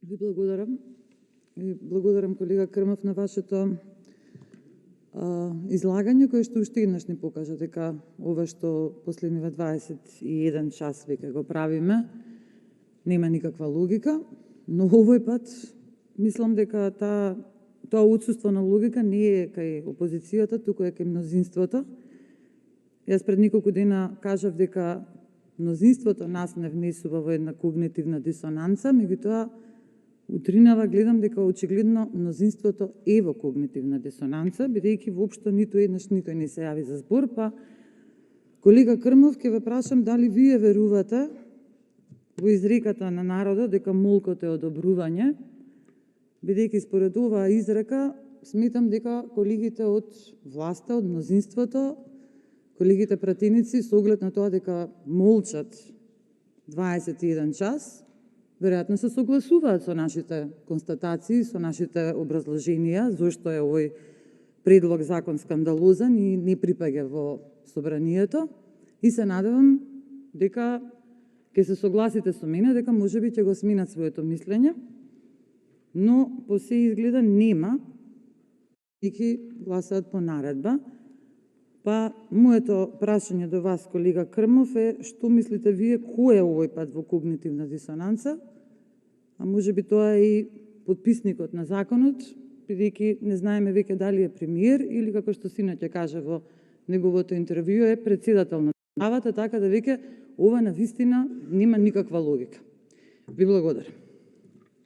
Ви благодарам. И благодарам, колега Крмов, на вашето излагање, кое што уште еднаш ни покажа дека ова што последниве 21 час веќе го правиме, нема никаква логика, но овој пат мислам дека тоа отсуство на логика не е кај опозицијата, туку е кај мнозинството. Јас пред неколку дена кажав дека мнозинството нас не внесува во една когнитивна дисонанца, меѓутоа утринава гледам дека очигледно мнозинството е во когнитивна дисонанца, бидејќи воопшто ниту еднаш никој не се јави за збор, па колега Крмов, ќе ве прашам дали вие верувате во изреката на народот дека молкот е одобрување, бидејќи според оваа изрека сметам дека колегите од власта, од мнозинството, колегите пратеници, со оглед на тоа дека молчат 21 час, веројатно се согласуваат со нашите констатации, со нашите образложенија, зошто е овој предлог закон скандалозен и не припаѓа во собранието. И се надевам дека ќе се согласите со мене дека можеби ќе го сменат своето мислење, но по се изгледа нема и ќе гласаат по наредба. Па, моето прашање до вас, колега Крмов, е што мислите вие, кој е овој пат во когнитивна дисонанца, а може би тоа е и подписникот на законот, бидејќи не знаеме веќе дали е премиер или, како што синоќа кажа во неговото интервју, е председател на државата, така да веќе ова навистина нема никаква логика. Ви благодарам.